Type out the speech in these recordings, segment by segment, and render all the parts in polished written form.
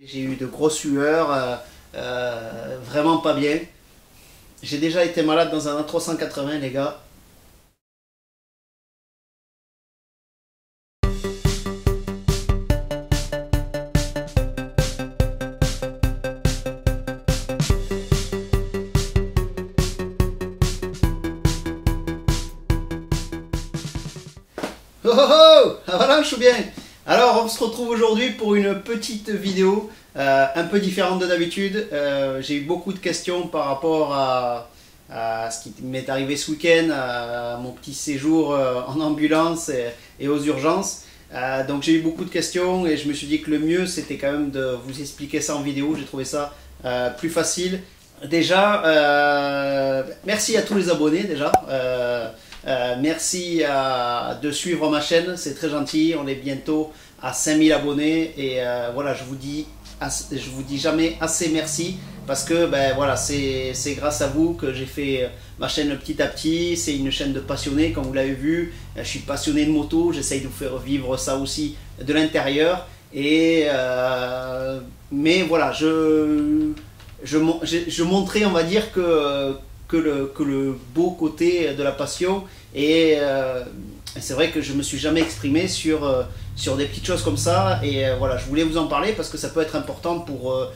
J'ai eu de grosses sueurs, vraiment pas bien. J'ai déjà été malade dans un A380 les gars. Oh oh oh, ah voilà, je suis bien. Alors on se retrouve aujourd'hui pour une petite vidéo un peu différente de d'habitude. J'ai eu beaucoup de questions par rapport à ce qui m'est arrivé ce week-end, à mon petit séjour en ambulance et aux urgences. Donc j'ai eu beaucoup de questions et je me suis dit que le mieux c'était quand même de vous expliquer ça en vidéo. J'ai trouvé ça plus facile. Déjà, merci à tous les abonnés déjà. Merci de suivre ma chaîne, c'est très gentil. On est bientôt à 5000 abonnés et voilà, je vous dis jamais assez merci parce que ben voilà, c'est grâce à vous que j'ai fait ma chaîne petit à petit. C'est une chaîne de passionnés, comme vous l'avez vu. Je suis passionné de moto, j'essaye de vous faire vivre ça aussi de l'intérieur et mais voilà, je montrais, on va dire, que le beau côté de la passion et c'est vrai que je me suis jamais exprimé sur des petites choses comme ça et voilà, je voulais vous en parler parce que ça peut être important pour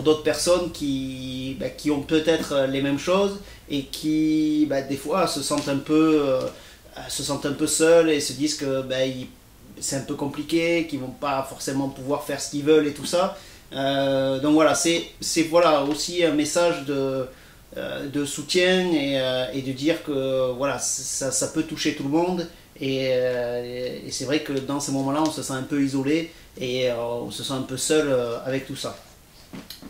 d'autres personnes qui ont peut-être les mêmes choses et qui des fois se sentent un peu seuls et se disent que c'est un peu compliqué, qu'ils vont pas forcément pouvoir faire ce qu'ils veulent et tout ça. Donc voilà, c'est voilà aussi un message de soutien et de dire que voilà, ça peut toucher tout le monde et c'est vrai que dans ces moments-là on se sent un peu isolé et on se sent un peu seul avec tout ça.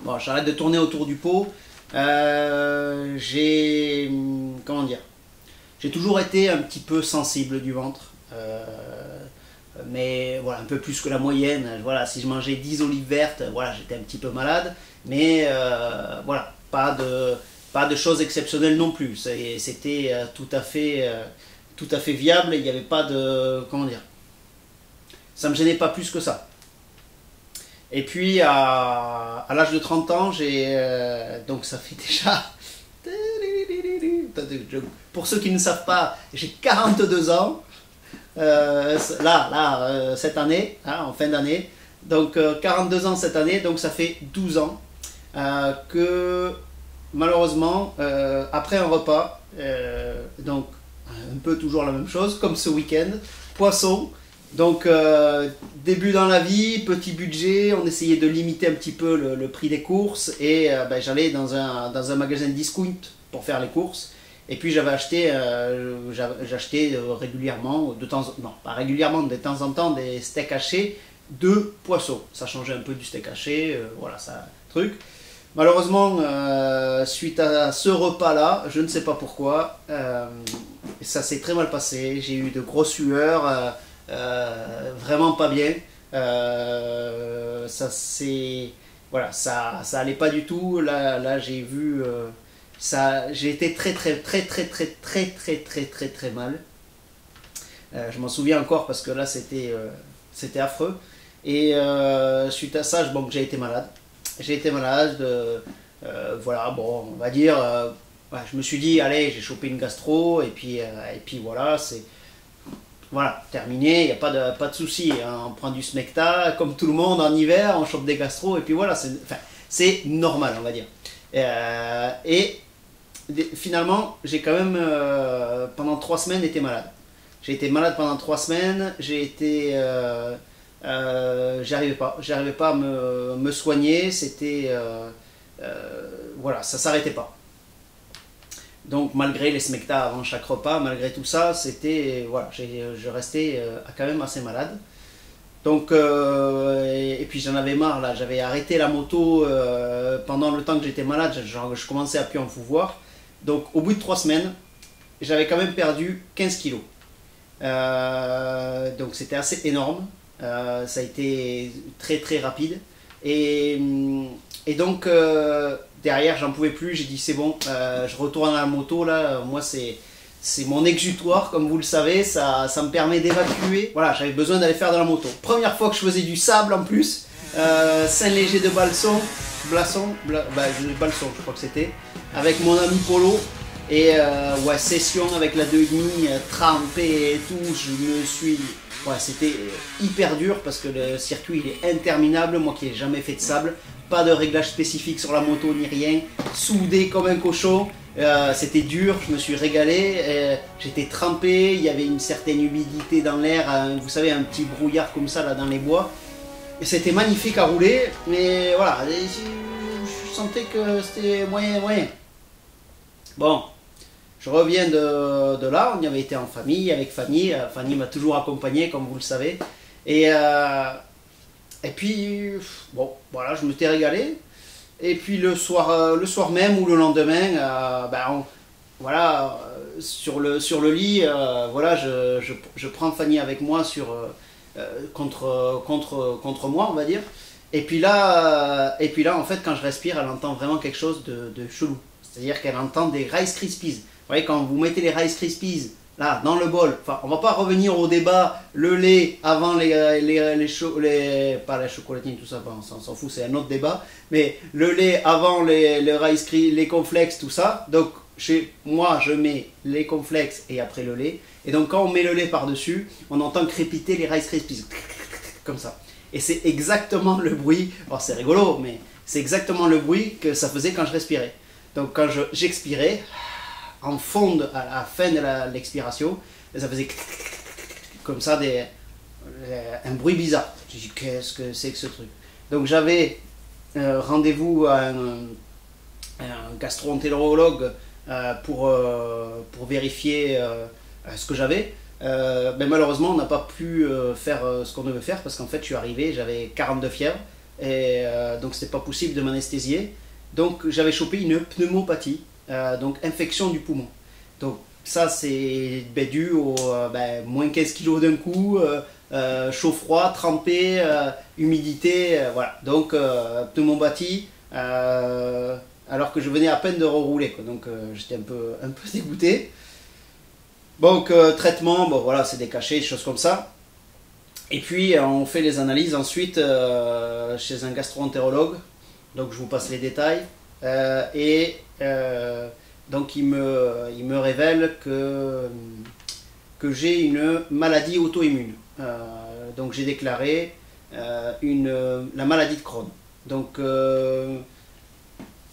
Bon, j'arrête de tourner autour du pot. Comment dire, j'ai toujours été un petit peu sensible du ventre. Mais voilà, un peu plus que la moyenne. Voilà, si je mangeais 10 olives vertes, voilà, j'étais un petit peu malade, mais voilà, pas de choses exceptionnelles non plus. C'était tout à fait viable. Il n'y avait pas de, comment dire, ça me gênait pas plus que ça. Et puis à l'âge de 30 ans, donc ça fait déjà, pour ceux qui ne savent pas, j'ai 42 ans. Cette année, hein, en fin d'année, donc 42 ans cette année, donc ça fait 12 ans que malheureusement, après un repas, donc un peu toujours la même chose, comme ce week-end, poisson, donc début dans la vie, petit budget, on essayait de limiter un petit peu le prix des courses et j'allais dans un magasin discount pour faire les courses. Et puis j'achetais régulièrement, non pas régulièrement, de temps en temps, des steaks hachés de poisson. Ça changeait un peu du steak haché, voilà, ça truc. Malheureusement, suite à ce repas-là, je ne sais pas pourquoi, ça s'est très mal passé. J'ai eu de grosses sueurs, vraiment pas bien. Voilà, ça allait pas du tout. Là j'ai vu. J'ai été très mal. Je m'en souviens encore parce que là c'était affreux. Et suite à ça, j'ai été malade. Voilà, bon, on va dire, je me suis dit, allez, j'ai chopé une gastro et puis voilà, c'est voilà, terminé, il n'y a pas de souci. Hein. On prend du Smecta comme tout le monde en hiver, on chope des gastro et puis voilà, c'est normal, on va dire. Et finalement, j'ai quand même pendant 3 semaines été malade. J'ai été malade pendant 3 semaines. J'arrivais pas à me soigner. C'était voilà, ça s'arrêtait pas. Donc malgré les Smecta avant chaque repas, malgré tout ça, c'était voilà, je restais quand même assez malade. Donc et puis j'en avais marre là. J'avais arrêté la moto pendant le temps que j'étais malade. Je commençais à plus en pouvoir. Donc au bout de 3 semaines, j'avais quand même perdu 15 kilos. Donc c'était assez énorme. Ça a été très rapide. Et donc derrière, j'en pouvais plus. J'ai dit c'est bon, je retourne à la moto là. Moi c'est mon exutoire, comme vous le savez. Ça me permet d'évacuer. Voilà, j'avais besoin d'aller faire de la moto. Première fois que je faisais du sable en plus. Saint-Léger de Balson, Balson je crois que c'était, avec mon ami Polo. Et ouais, session avec la 2,5, trempé et tout, je me suis... Ouais, c'était hyper dur parce que le circuit il est interminable, moi qui n'ai jamais fait de sable, pas de réglage spécifique sur la moto ni rien, soudé comme un cochon, c'était dur, je me suis régalé, j'étais trempé, il y avait une certaine humidité dans l'air, vous savez un petit brouillard comme ça là dans les bois, et c'était magnifique à rouler, mais voilà, je sentais que c'était moyen. Bon. Je reviens de là, on y avait été en famille, avec Fanny. Fanny m'a toujours accompagné, comme vous le savez. Et puis, bon, voilà, je m'étais régalé. Et puis le soir même ou le lendemain, voilà, sur le lit, voilà, je prends Fanny avec moi contre moi, on va dire. Et puis là, en fait, quand je respire, elle entend vraiment quelque chose de chelou. C'est-à-dire qu'elle entend des Rice Krispies. Vous voyez, quand vous mettez les Rice Krispies là dans le bol, enfin, on va pas revenir au débat le lait avant pas les chocolatines, tout ça, on s'en fout, c'est un autre débat. Mais le lait avant les cornflakes, tout ça. Donc chez moi, je mets les cornflakes et après le lait. Et donc quand on met le lait par-dessus, on entend crépiter les Rice Krispies comme ça. Et c'est exactement le bruit. Alors c'est rigolo, mais c'est exactement le bruit que ça faisait quand je respirais. Donc quand j'expirais, en fond à la fin de l'expiration, ça faisait comme ça un bruit bizarre. Je me dis qu'est-ce que c'est que ce truc. Donc j'avais rendez-vous à un gastro-entérologue pour vérifier ce que j'avais. Mais malheureusement on n'a pas pu faire ce qu'on devait faire parce qu'en fait je suis arrivé, j'avais 42 fièvres et donc c'était pas possible de m'anesthésier. Donc j'avais chopé une pneumopathie, donc infection du poumon. Donc ça c'est dû au moins 15 kg d'un coup, chaud-froid, trempé, humidité, voilà. Donc pneumopathie, alors que je venais à peine de rerouler, quoi. Donc j'étais un peu dégoûté. Donc traitement, bon voilà, c'est des cachets, des choses comme ça. Et puis on fait les analyses ensuite chez un gastro-entérologue. Donc je vous passe les détails. Donc il me révèle que j'ai une maladie auto-immune. Donc j'ai déclaré la maladie de Crohn. Donc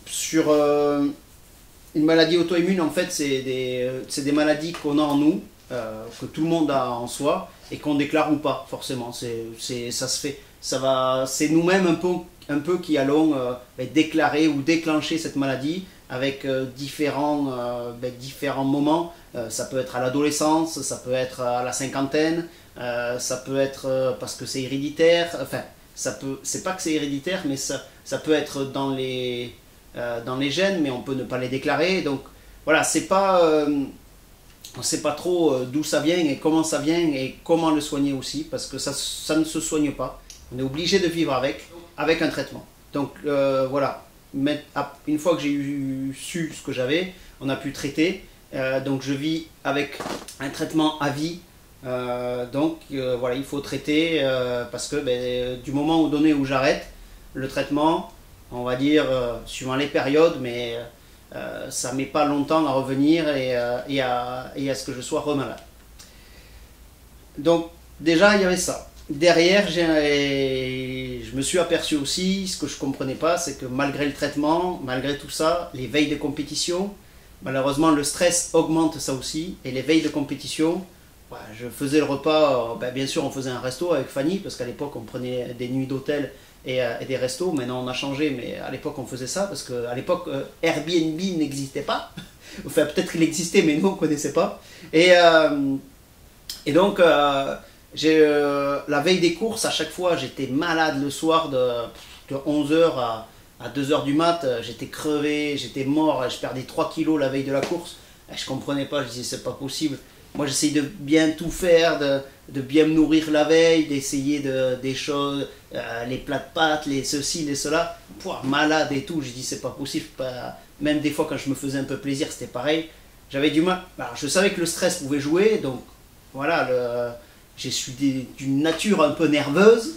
sur une maladie auto-immune, en fait, c'est des maladies qu'on a en nous, que tout le monde a en soi, et qu'on déclare ou pas, forcément. Ça se fait. C'est nous-mêmes un peu qui allons déclarer ou déclencher cette maladie avec différents moments. Ça peut être à l'adolescence, ça peut être à la cinquantaine, ça peut être parce que c'est héréditaire. Enfin, c'est pas que c'est héréditaire, mais ça peut être dans les gènes, mais on peut ne pas les déclarer. Donc voilà, on ne sait pas trop d'où ça vient et comment et comment le soigner aussi, parce que ça ne se soigne pas. On est obligé de vivre avec un traitement. Donc voilà, une fois que j'ai su ce que j'avais, on a pu traiter. Donc je vis avec un traitement à vie. Donc voilà, il faut traiter parce que du moment donné où j'arrête le traitement, on va dire suivant les périodes, mais ça met pas longtemps à revenir et à ce que je sois remalade. Donc déjà il y avait ça. Derrière, je me suis aperçu aussi, ce que je comprenais pas, c'est que malgré le traitement, malgré tout ça, les veilles de compétition, malheureusement le stress augmente ça aussi, et les veilles de compétition, je faisais le repas, bien sûr on faisait un resto avec Fanny, parce qu'à l'époque on prenait des nuits d'hôtel et des restos. Maintenant on a changé, mais à l'époque on faisait ça, parce qu'à l'époque Airbnb n'existait pas, enfin peut-être qu'il existait, mais nous on ne connaissait pas, et donc la veille des courses, à chaque fois j'étais malade le soir de 11h à 2h du mat, j'étais crevé, j'étais mort, je perdais 3 kilos la veille de la course, je comprenais pas, je disais c'est pas possible. Moi j'essayais de bien tout faire, de bien me nourrir la veille, d'essayer des choses, les plats de pâtes, les ceci, les cela, malade et tout, je dis c'est pas possible, même des fois quand je me faisais un peu plaisir c'était pareil, j'avais du mal. Alors, je savais que le stress pouvait jouer, donc voilà, je suis d'une nature un peu nerveuse,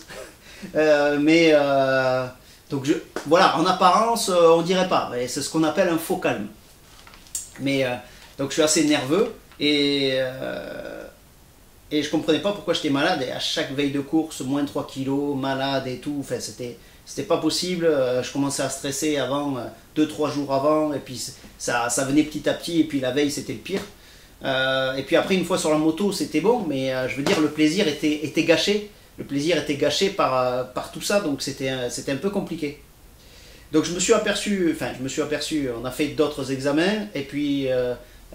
Donc voilà, en apparence, on dirait pas. C'est ce qu'on appelle un faux calme. Mais donc je suis assez nerveux et je comprenais pas pourquoi j'étais malade. Et à chaque veille de course, moins 3 kilos, malade et tout. Enfin, c'était pas possible. Je commençais à stresser avant, 2-3 jours avant. Et puis ça venait petit à petit. Et puis la veille, c'était le pire. Et puis après, une fois sur la moto, c'était bon. Mais je veux dire, le plaisir était gâché. Le plaisir était gâché par tout ça. Donc c'était un peu compliqué. Donc je me suis aperçu, on a fait d'autres examens. Et puis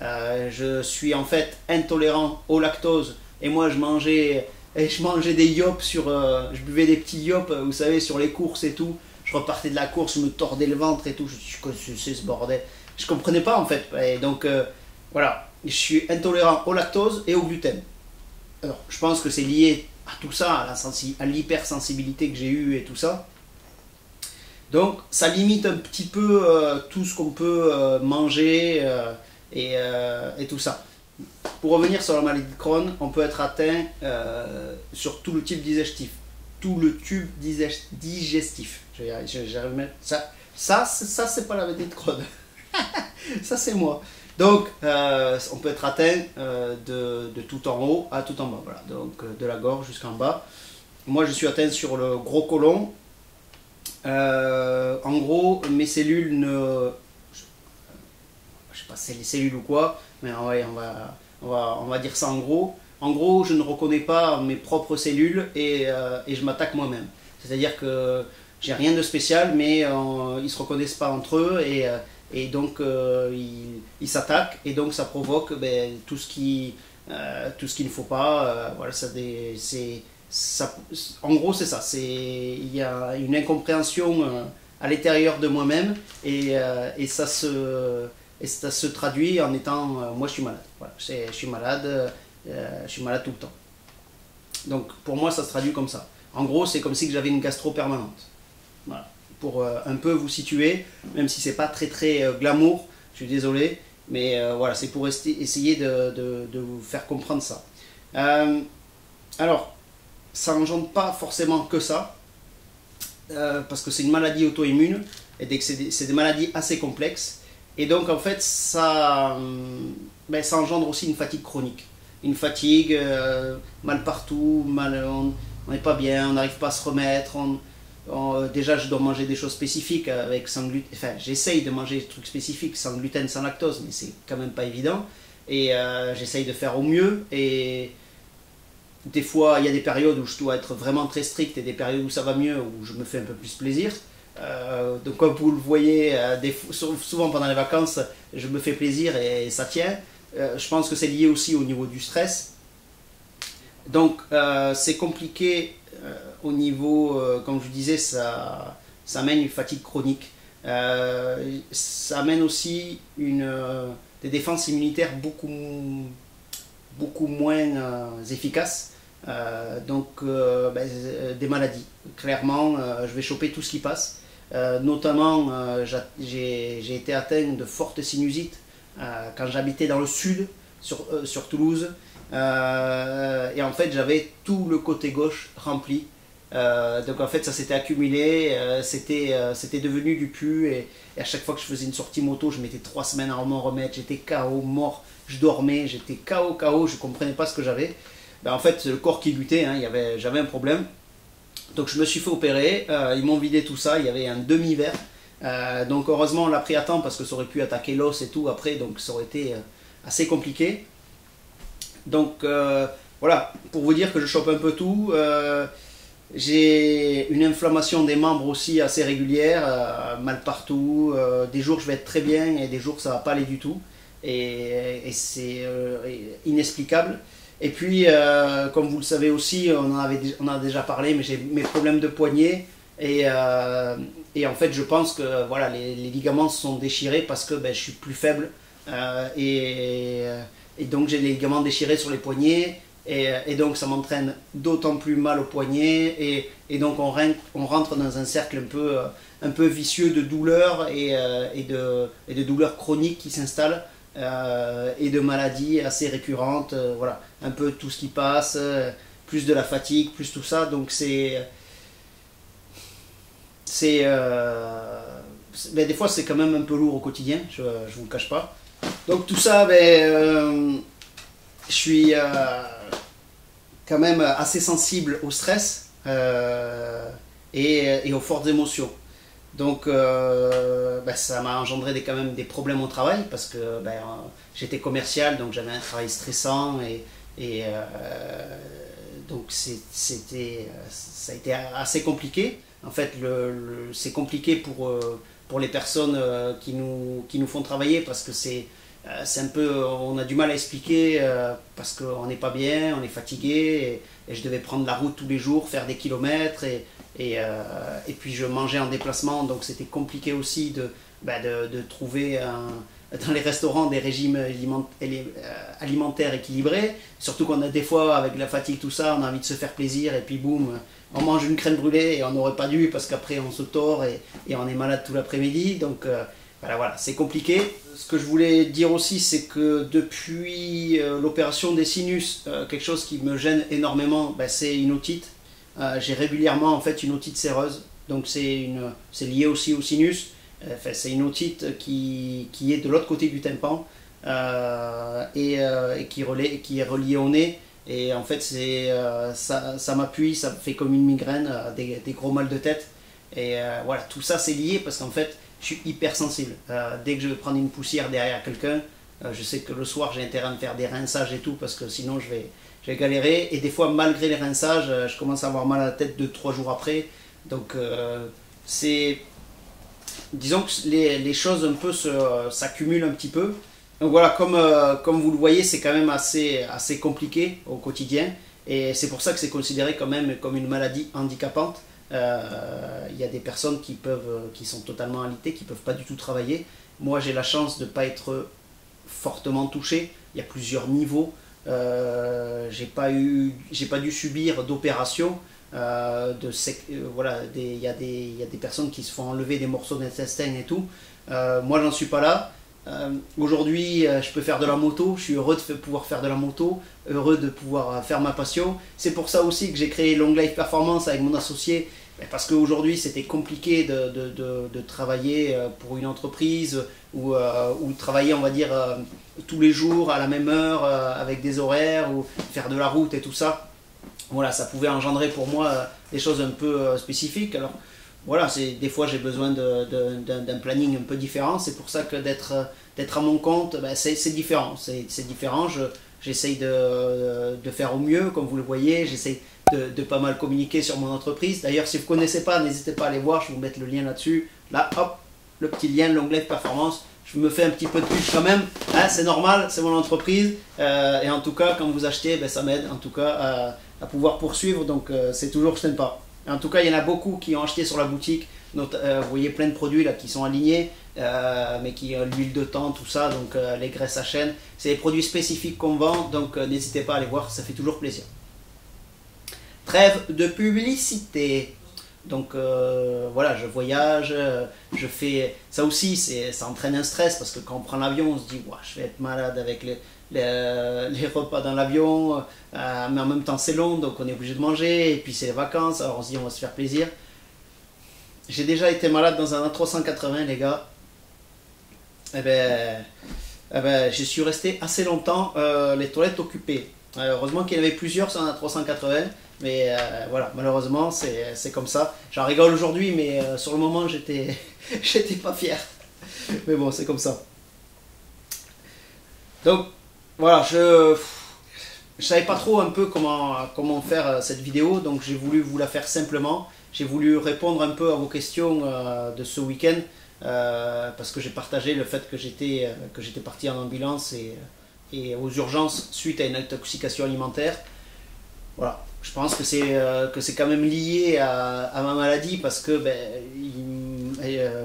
je suis en fait intolérant au lactose. Et moi, je mangeais des yops je buvais des petits yops, vous savez, sur les courses et tout. Je repartais de la course, je me tordais le ventre et tout. Je me suis dit, c'est ce bordel. Je comprenais pas en fait. Et donc, voilà, je suis intolérant au lactose et au gluten. Alors, je pense que c'est lié à tout ça, à l'hypersensibilité que j'ai eue et tout ça. Donc, ça limite un petit peu tout ce qu'on peut manger et tout ça. Pour revenir sur la maladie de Crohn, on peut être atteint sur tout le tube digestif. Tout le tube digestif. J'arrive même. Ça c'est pas la maladie de Crohn. Ça, c'est moi. Donc, on peut être atteint de tout en haut à tout en bas. Voilà. Donc, de la gorge jusqu'en bas. Moi, je suis atteint sur le gros côlon. En gros, mes cellules ne. Je sais pas si c'est les cellules ou quoi, mais ouais, on va dire ça en gros. En gros, je ne reconnais pas mes propres cellules et je m'attaque moi-même. C'est-à-dire que j'ai rien de spécial, mais ils ne se reconnaissent pas entre eux et donc ils s'attaquent et donc ça provoque tout ce qu'il ne faut pas. Voilà, en gros, c'est ça. Il y a une incompréhension à l'intérieur de moi-même et ça se traduit en étant moi je suis malade. Voilà, je suis malade tout le temps. Donc pour moi ça se traduit comme ça. En gros, c'est comme si j'avais une gastro permanente. Voilà. Pour un peu vous situer, même si c'est pas très glamour, je suis désolé, mais voilà, c'est pour essayer de vous faire comprendre ça. Alors, ça n'engendre pas forcément que ça, parce que c'est une maladie auto-immune, et c'est des maladies assez complexes. Et donc en fait ça engendre aussi une fatigue chronique. Une fatigue, mal partout, on n'est pas bien, on n'arrive pas à se remettre. Déjà je dois manger des choses spécifiques avec sans gluten. Enfin j'essaye de manger des trucs spécifiques sans gluten, sans lactose, mais c'est quand même pas évident. Et j'essaye de faire au mieux. Et des fois il y a des périodes où je dois être vraiment très strict et des périodes où ça va mieux, où je me fais un peu plus plaisir. Donc comme vous le voyez, souvent pendant les vacances, je me fais plaisir et ça tient. Je pense que c'est lié aussi au niveau du stress. Donc c'est compliqué au niveau, comme je vous disais, ça amène une fatigue chronique. Ça amène aussi des défenses immunitaires beaucoup moins efficaces. Des maladies. Clairement, je vais choper tout ce qui passe. Notamment, j'ai été atteint de fortes sinusites quand j'habitais dans le sud, sur Toulouse. Et en fait, j'avais tout le côté gauche rempli. Donc en fait, ça s'était accumulé. C'était devenu du pu. Et à chaque fois que je faisais une sortie moto, je mettais 3 semaines à m'en remettre. J'étais KO, mort. Je dormais. J'étais KO. Je ne comprenais pas ce que j'avais. En fait, c'est le corps qui luttait. J'avais un problème. Donc je me suis fait opérer, ils m'ont vidé tout ça, il y avait un demi-verre. Donc heureusement on l'a pris à temps parce que ça aurait pu attaquer l'os et tout après, donc ça aurait été assez compliqué. Donc voilà, pour vous dire que je chope un peu tout. J'ai une inflammation des membres aussi assez régulière, mal partout. Des jours je vais être très bien et des jours ça va pas aller du tout. Et c'est inexplicable. Et puis, comme vous le savez aussi, on en a déjà parlé, mais j'ai mes problèmes de poignet. Et en fait, je pense que voilà, les ligaments se sont déchirés parce que je suis plus faible. Et donc, j'ai les ligaments déchirés sur les poignets. Et donc, ça m'entraîne d'autant plus mal au poignet. Et donc, on rentre dans un cercle un peu vicieux de douleurs et de douleurs chroniques qui s'installent. Et de maladies assez récurrentes, voilà, un peu tout ce qui passe, plus de la fatigue, plus tout ça, donc c'est ben, des fois c'est quand même un peu lourd au quotidien, je vous le cache pas. Donc tout ça, ben, je suis quand même assez sensible au stress et aux fortes émotions. Donc ben, ça m'a engendré quand même des problèmes au travail parce que ben, j'étais commercial, donc j'avais un travail stressant et donc ça a été assez compliqué. En fait, c'est compliqué pour les personnes qui nous font travailler parce que c'est un peu, on a du mal à expliquer parce qu'on n'est pas bien, on est fatigué et je devais prendre la route tous les jours, faire des kilomètres et puis je mangeais en déplacement, donc c'était compliqué aussi de trouver dans les restaurants des régimes alimentaires équilibrés, surtout qu'on a des fois avec la fatigue tout ça, on a envie de se faire plaisir et puis boum, on mange une crème brûlée et on n'aurait pas dû parce qu'après on se tord et on est malade tout l'après-midi, donc voilà, c'est compliqué. Ce que je voulais dire aussi, c'est que depuis l'opération des sinus, quelque chose qui me gêne énormément, ben, c'est une otite. J'ai régulièrement en fait une otite séreuse, donc c'est lié aussi au sinus. Enfin, c'est une otite qui est de l'autre côté du tympan et qui est reliée au nez. Et en fait, ça m'appuie, ça me fait comme une migraine, des gros mal de tête. Et voilà, tout ça c'est lié parce qu'en fait, je suis hypersensible. Dès que je vais prendre une poussière derrière quelqu'un, je sais que le soir j'ai intérêt à me faire des rinçages et tout parce que sinon je vais galérer. Et des fois, malgré les rinçages, je commence à avoir mal à la tête 2-3 jours après. Donc disons que les choses un peu s'accumulent un petit peu. Donc voilà, comme vous le voyez, c'est quand même assez compliqué au quotidien. Et c'est pour ça que c'est considéré quand même comme une maladie handicapante. Il y a des personnes qui sont totalement alitées, qui ne peuvent pas du tout travailler. Moi, j'ai la chance de ne pas être fortement touché. Il y a plusieurs niveaux. J'ai pas dû subir d'opération. Voilà, il y a des personnes qui se font enlever des morceaux d'intestin et tout. Moi, j'en suis pas là. Aujourd'hui, je peux faire de la moto. Je suis heureux de pouvoir faire de la moto, heureux de pouvoir faire ma passion. C'est pour ça aussi que j'ai créé Long Life Performance avec mon associé, parce qu'aujourd'hui c'était compliqué de travailler pour une entreprise ou de travailler, on va dire, tous les jours à la même heure avec des horaires ou faire de la route et tout ça. Voilà, ça pouvait engendrer pour moi des choses un peu spécifiques. Alors voilà, des fois j'ai besoin d'un planning un peu différent. C'est pour ça que d'être à mon compte, ben, c'est différent. C'est différent. J'essaye de faire au mieux, comme vous le voyez. J'essaye de pas mal communiquer sur mon entreprise. D'ailleurs, si vous ne connaissez pas, n'hésitez pas à aller voir. Je vais vous mettre le lien là-dessus. Là, hop, le petit lien, Long Life Performance. Je me fais un petit peu de pub quand même. Hein, c'est normal, c'est mon entreprise. Et en tout cas, quand vous achetez, ben, ça m'aide en tout cas à pouvoir poursuivre. Donc, c'est toujours sympa. En tout cas, il y en a beaucoup qui ont acheté sur la boutique. Vous voyez plein de produits là qui sont alignés, mais qui ont l'huile de thon, tout ça, donc les graisses à chèvre. C'est des produits spécifiques qu'on vend, donc n'hésitez pas à aller voir, ça fait toujours plaisir. Trêve de publicité. Donc voilà, je voyage, je fais... Ça aussi, ça entraîne un stress, parce que quand on prend l'avion, on se dit ouais, je vais être malade avec les repas dans l'avion, mais en même temps c'est long, donc on est obligé de manger, et puis c'est les vacances, alors on se dit on va se faire plaisir. J'ai déjà été malade dans un A380, les gars. Eh ben, je suis resté assez longtemps les toilettes occupées. Heureusement qu'il y en avait plusieurs sur un A380, mais voilà, malheureusement c'est comme ça. J'en rigole aujourd'hui, mais sur le moment j'étais pas fier. Mais bon, c'est comme ça. Donc voilà, je savais pas trop un peu comment faire cette vidéo, donc j'ai voulu vous la faire simplement. J'ai voulu répondre un peu à vos questions de ce week-end, parce que j'ai partagé le fait que j'étais parti en ambulance et aux urgences suite à une intoxication alimentaire. Voilà, je pense que c'est quand même lié à ma maladie, parce que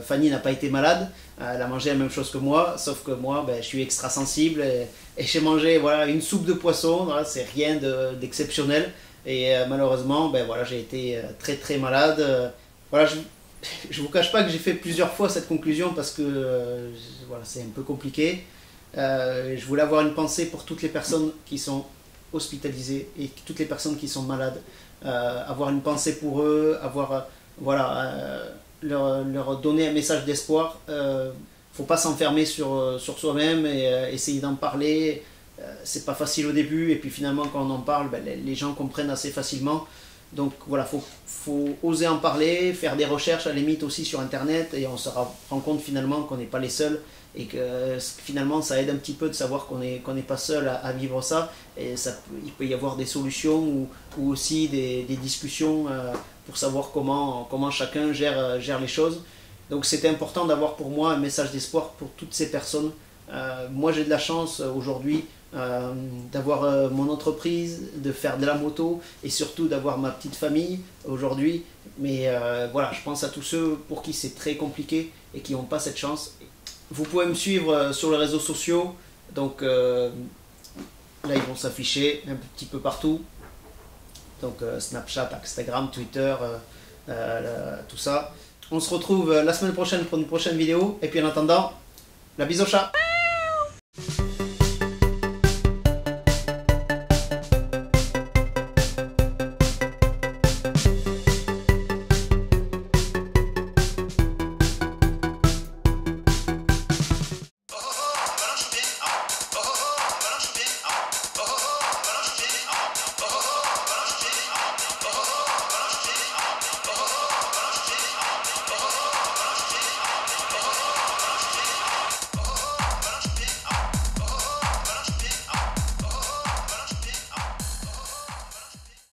Fanny n'a pas été malade, elle a mangé la même chose que moi, sauf que moi je suis extra sensible et j'ai mangé voilà, une soupe de poisson, voilà, c'est rien d'exceptionnel. Et malheureusement, voilà, j'ai été très très malade. Voilà, je vous cache pas que j'ai fait plusieurs fois cette conclusion parce que voilà, c'est un peu compliqué. Je voulais avoir une pensée pour toutes les personnes qui sont hospitalisées et toutes les personnes qui sont malades. Avoir une pensée pour eux, avoir voilà, leur donner un message d'espoir. Faut pas s'enfermer sur soi-même et essayer d'en parler. C'est pas facile au début, et puis finalement quand on en parle, les gens comprennent assez facilement. Donc voilà, faut oser en parler, faire des recherches à la limite aussi sur internet, et on se rend compte finalement qu'on n'est pas les seuls, et que finalement ça aide un petit peu de savoir qu'on n'est pas seul à vivre ça, et il peut y avoir des solutions ou aussi des discussions pour savoir comment chacun gère les choses. Donc c'était important d'avoir pour moi un message d'espoir pour toutes ces personnes. Moi j'ai de la chance aujourd'hui d'avoir mon entreprise, de faire de la moto, et surtout d'avoir ma petite famille aujourd'hui. Mais voilà, je pense à tous ceux pour qui c'est très compliqué et qui n'ont pas cette chance. Vous pouvez me suivre sur les réseaux sociaux, donc là ils vont s'afficher un petit peu partout. Donc Snapchat, Instagram, Twitter, tout ça. On se retrouve la semaine prochaine pour une prochaine vidéo, et puis en attendant, la bise au chat.